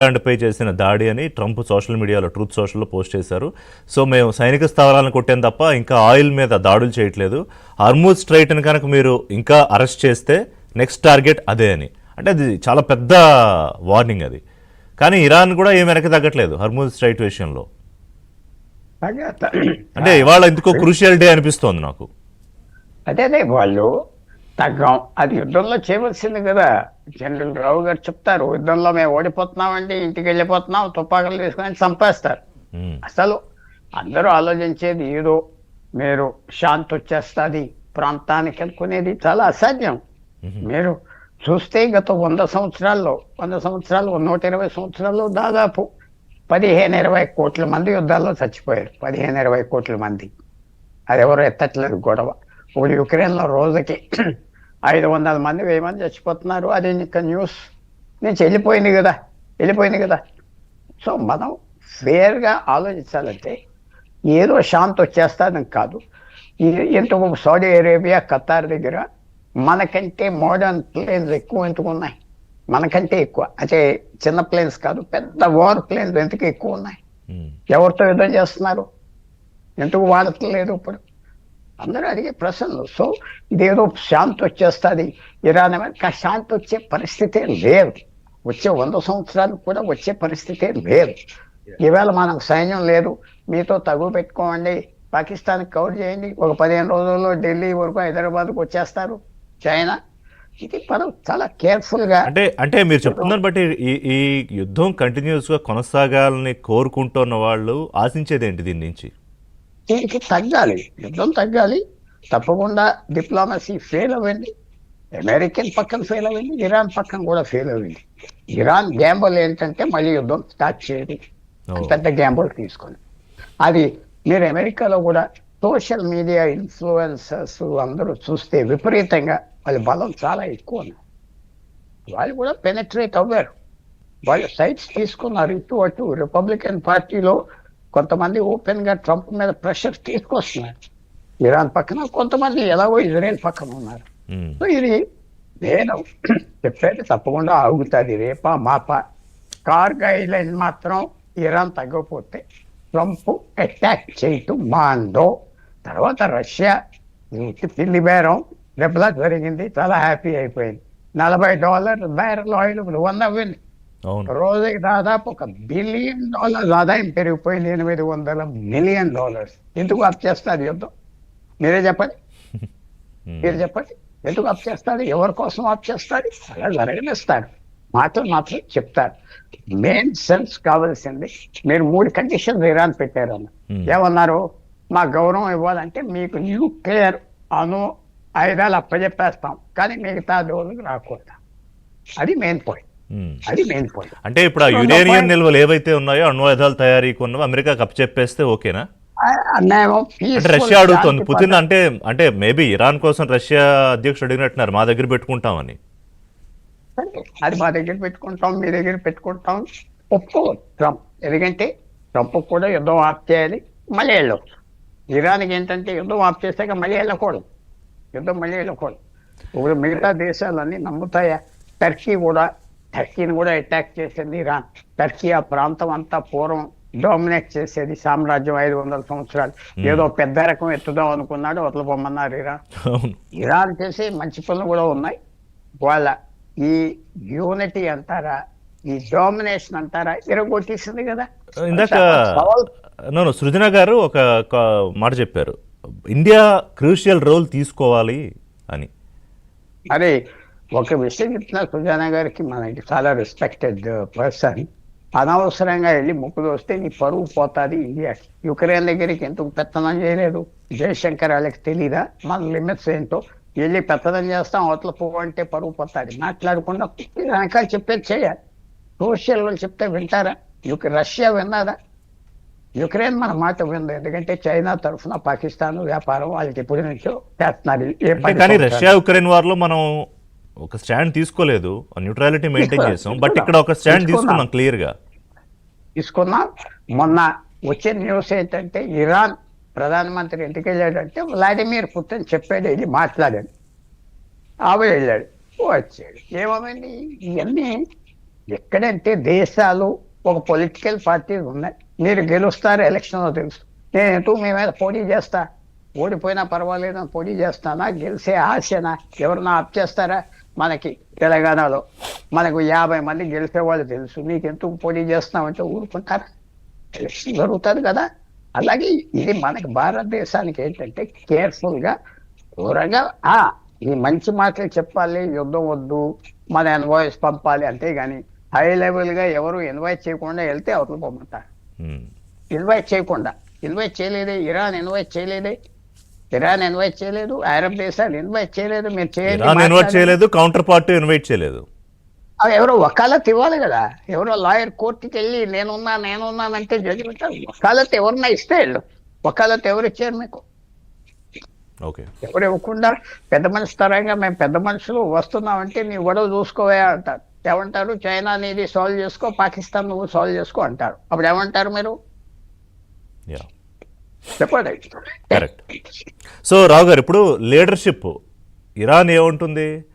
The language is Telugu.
పై చేసిన దాడి అని ట్రంప్ సోషల్ మీడియాలో ట్రూత్ సోషల్లో పోస్ట్ చేశారు. సో మేము సైనిక స్థావరాలను కొట్టాం తప్ప ఇంకా ఆయిల్ మీద దాడులు చేయట్లేదు. హర్మూజ్ స్ట్రైట్ని కనుక మీరు ఇంకా అరెస్ట్ చేస్తే నెక్స్ట్ టార్గెట్ అదే అని. అంటే అది చాలా పెద్ద వార్నింగ్ అది. కానీ ఇరాన్ కూడా ఏం వెనక్కి తగ్గట్లేదు హర్మూజ్ స్ట్రైట్ విషయంలో. అంటే ఇవాళ ఎందుకో క్రూషియల్ డే అనిపిస్తోంది నాకు. అదే వాళ్ళు తగ్గం అది యుద్ధంలో చేయవలసింది కదా. జనరల్ రావు గారు చెప్తారు, యుద్ధంలో మేము ఓడిపోతున్నామండి, ఇంటికి వెళ్ళిపోతున్నాం, తుపాకులు తీసుకొని చంపేస్తారు. అసలు అందరూ ఆలోచించేది ఏదో మీరు శాంతి వచ్చేస్తుంది ప్రాంతానికి అనుకునేది చాలా అసాధ్యం. మీరు చూస్తే గత 100 సంవత్సరాల్లో 120 సంవత్సరాల్లో దాదాపు 15-20 కోట్ల మంది యుద్ధాల్లో చచ్చిపోయారు. 15-20 కోట్ల మంది. అది ఎవరు ఎత్తట్లేదు గొడవ. ఇప్పుడు యుక్రెయిన్లో రోజుకి 500 మంది 1000 మంది చచ్చిపోతున్నారు. అది ఇంకా న్యూస్ నుంచి వెళ్ళిపోయింది కదా. సో మనం ఫేర్గా ఆలోచించాలంటే ఏదో శాంతి వచ్చేస్తాదని కాదు. ఎందుకు సౌదీ అరేబియా, ఖతార్ దగ్గర మనకంటే మోడర్న్ ప్లేన్స్ ఎక్కువ ఎందుకు ఉన్నాయి? మనకంటే ఎక్కువ అంటే చిన్న ప్లేన్స్ కాదు, పెద్ద వార్ ప్లేన్స్ ఎందుకు ఎక్కువ ఉన్నాయి? ఎవరితో యుద్ధం చేస్తున్నారు? ఎందుకు వాడట్లేదు ఇప్పుడు? అందరూ అడిగే ప్రశ్నలు. సో ఇదేదో శాంతి వచ్చేస్తుంది ఇరాన్ అమెరికా, శాంతి వచ్చే పరిస్థితే లేదు. వచ్చే 100 సంవత్సరాలు కూడా వచ్చే పరిస్థితే లేదు. ఈవేళ మనకు సైన్యం లేదు, మీతో తగువ పెట్టుకోండి, పాకిస్తాన్కి కవర్ చేయండి, ఒక 15 రోజుల్లో ఢిల్లీ వరకు హైదరాబాద్కు వచ్చేస్తారు చైనా. ఇది మనం చాలా కేర్ఫుల్గా అంటే మీరు చెప్తున్నారు బట్టి ఈ యుద్ధం కంటిన్యూస్గా కొనసాగాలని కోరుకుంటున్న వాళ్ళు ఆశించేది ఏంటి దీని నుంచి? దీనికి తగ్గాలి, యుద్ధం తగ్గాలి తప్పకుండా. డిప్లొమసీ ఫెయిల్ అవ్వండి, అమెరికన్ పక్కన ఫెయిల్ అవ్వండి, ఇరాన్ పక్కన కూడా ఫెయిల్ అవ్వండి. ఇరాన్ గ్యాంబుల్ ఏంటంటే మళ్ళీ యుద్ధం స్టార్ట్ చేయదు, పెద్ద గ్యాంబుల్ తీసుకొని. అది మీరు అమెరికాలో కూడా సోషల్ మీడియా ఇన్ఫ్లుయెన్సర్స్ అందరూ చూస్తే విపరీతంగా వాళ్ళ బలం చాలా ఎక్కువ ఉంది. వాళ్ళు కూడా పెనట్రేట్ అవ్వారు, వాళ్ళు సైట్స్ తీసుకున్నారు ఇటు అటు. రిపబ్లికన్ పార్టీలో కొంతమంది ఓపెన్ గా ట్రంప్ మీద ప్రెషర్ తీసుకొస్తున్నారు. ఇరాన్ పక్కన కొంతమంది ఎలాగో ఇజ్రాయెల్ పక్కన ఉన్నారు. సో ఇది నేను చెప్పేది తప్పకుండా ఆగుతుంది రేపా మాపా. కార్గ్ ఐలాండ్ మాత్రం ఇరాన్ తగ్గకపోతే ట్రంప్ అటాక్ చేయటం మాందో. తర్వాత రష్యా పిల్లి బేరం రెపలా జరిగింది, చాలా హ్యాపీ అయిపోయింది. $40 బ్యారెల్ ఆయిల్ 100 అవ్వింది. రోజుకి దాదాపు $1 బిలియన్ ఆదాయం పెరిగిపోయింది. $800 మిలియన్. ఎందుకు అప్ చేస్తారు యుద్ధం? మీరే చెప్పండి. ఎందుకు అప్ చేస్తారు? ఎవరి కోసం అప్ చేస్తారు? అలా జరగనిస్తారు. మాత్రం చెప్తారు. మెయిన్ సెన్స్ కావాల్సింది, మీరు 3 కండిషన్స్ ఇరాన్ పెట్టారు అన్న. ఏమన్నారు? మా గౌరవం ఇవ్వాలంటే మీకు న్యూక్లియర్ అణు ఆయుధాలు అప్పచెప్పేస్తాం, కానీ మిగతా రోజులకు రాకూడదు. అది మెయిన్ పాయింట్. అంటే ఇప్పుడు ఆ యురేనియం నిల్వలు ఏవైతే ఉన్నాయో అణ్వాయుధాల తయారీకి ఉన్నవి అమెరికాకి అప్పచెప్పేస్తే ఓకేనా? అంటే రష్యా అడుగుతోంది పుతిన్. అంటే మేబీ ఇరాన్ కోసం రష్యా అధ్యక్షుడు అడిగినట్టున్నారు, మా దగ్గర పెట్టుకుంటామని. అది మా దగ్గర పెట్టుకుంటాం, మీ దగ్గర పెట్టుకుంటాం ఒప్పుకోవచ్చు ట్రంప్. ఎందుకంటే ట్రంప్ కూడా యుద్ధం ఆఫ్ చేయాలి, మళ్ళీ వెళ్ళవచ్చు. ఇరాన్కి ఏంటంటే యుద్ధం ఆఫ్ చేసాక మళ్ళీ వెళ్ళకూడదు. ఇప్పుడు మిగతా దేశాలన్నీ నమ్ముతాయా? టర్కీని కూడా అటాక్ చేసేది ఇరాన్. టర్కీ ఆ ప్రాంతం అంతా పూర్వం డామినేట్ చేసేది సామ్రాజ్యం 500 సంవత్సరాలు. ఏదో పెద్ద రకం ఎత్తుదాం అనుకున్నాడు, వతలు పొమ్మన్నారు ఇరాన్ చేసే మంచి పనులు కూడా ఉన్నాయి. వాళ్ళ ఈ యూనిటీ అంటారా, ఈ డామినేషన్ అంటారా, ఇరగొట్టేసింది కదా. ఇందాక సృజన గారు ఒక మాట చెప్పారు, ఇండియా క్రూషియల్ రోల్ తీసుకోవాలి అని. అదే ఒక విషయం చెప్తున్నా సృజన గారికి, మనకి చాలా రెస్పెక్టెడ్ పర్సన్. అనవసరంగా వెళ్ళి ముక్కులు వస్తే నీ పరువు పోతుంది ఇండియాకి. యుక్రెయిన్ దగ్గరికి ఎందుకు పెత్తనం చేయలేదు? జయశంకర్ వాళ్ళకి తెలీదా మన లిమిట్స్ ఏంటో? వెళ్ళి పెత్తనం చేస్తాం, అవతల పువ్వు అంటే పరువు పోతుంది. మాట్లాడకుండా వెనకాల చెప్పేది చేయాలి. సోషల్ వాళ్ళు చెప్తే వింటారా? రష్యా విన్నారా? యుక్రెయిన్ మన మాట వింది. ఎందుకంటే చైనా తరఫున పాకిస్తాన్ వ్యాపారం వాళ్ళకి ఎప్పటి నుంచో చేస్తున్నారు. కానీ రష్యా యుక్రెయిన్ వార్ లో మనం ఒక స్టాండ్ తీసుకోలేదు, న్యూట్రాలిటీ మెయింటైన్ చేసాం. బట్ ఇక్కడ ఒక స్టాండ్ తీసుకున్నాం, క్లియర్ గా తీసుకున్నాం. మొన్న వచ్చే న్యూస్ ఏంటంటే ఇరాన్ ప్రధానమంత్రి ఎందుకు వెళ్ళాడంటే వ్లాదిమిర్ పుతిన్ చెప్పాడు, ఇది మాట్లాడాడు. ఆవిడ వెళ్ళాడు, వచ్చాడు. ఏమేమి ఇవన్నీ ఎక్కడంటే దేశాలు ఒక పొలిటికల్ పార్టీలు ఉన్నాయి. మీరు గెలుస్తారు ఎలక్షన్లో తెలుసు. నేను ఎటు మీ మీద పోటీ చేస్తా, ఓడిపోయినా పర్వాలేదు అని పోటీ చేస్తానా, గెలిచే ఆశనా? ఎవరన్నా అప్ చేస్తారా? మనకి తెలంగాణలో మనకు 50 మంది గెలిచే వాళ్ళు తెలుసు. నీకు ఎందుకు పోటీ చేస్తున్నామంటే ఊరుకుంటారా? ఎలక్షన్ జరుగుతుంది కదా. అలాగే ఇది మనకి భారతదేశానికి ఏంటంటే కేర్ఫుల్గా దూరంగా ఈ మంచి మాటలు చెప్పాలి, యుద్ధం వద్దు, మన ఎన్వాయిస్ పంపాలి, అంతేగాని హై లెవెల్గా ఎవరు ఇన్వైట్ చేయకుండా వెళ్తే అవతల పొమ్మంటారు. ఇన్వైట్ చేయలేదే, ఇరాన్ ఇన్వైట్ చేయలేదు, అరబ్ దేశాలు ఇన్వైట్ చేయలేదు. మీరు ఇన్వైట్ చేయలేదు, కౌంటర్ పార్టీ ఇన్వైట్ చేయలేదు. అవి ఎవరో వకాలత్ ఇవ్వాలి కదా. ఎవరో లాయర్ కోర్టుకి వెళ్ళి నేనున్నానంటే జడ్జిమెంట్ వకాలత్ ఎవరన్నా ఇస్తే వెళ్ళు. వకాలత్ ఎవరు ఇచ్చారు మీకు? ఓకే, ఎవరు ఇవ్వకుండా పెద్ద మనిషి తరంగా మేము పెద్ద మనుషులు వస్తున్నామంటే నీ గొడవ చూసుకోవే అంటారు. ఏమంటారు? చైనా నీది సాల్వ్ చేసుకో, పాకిస్తాన్ నువ్వు సాల్వ్ చేసుకో అంటారు. అప్పుడు ఏమంటారు మీరు? చెప్పండి. కరెక్ట్. సో రావు గారు, ఇప్పుడు లీడర్షిప్ ఇరాన్ ఏముంటుంది?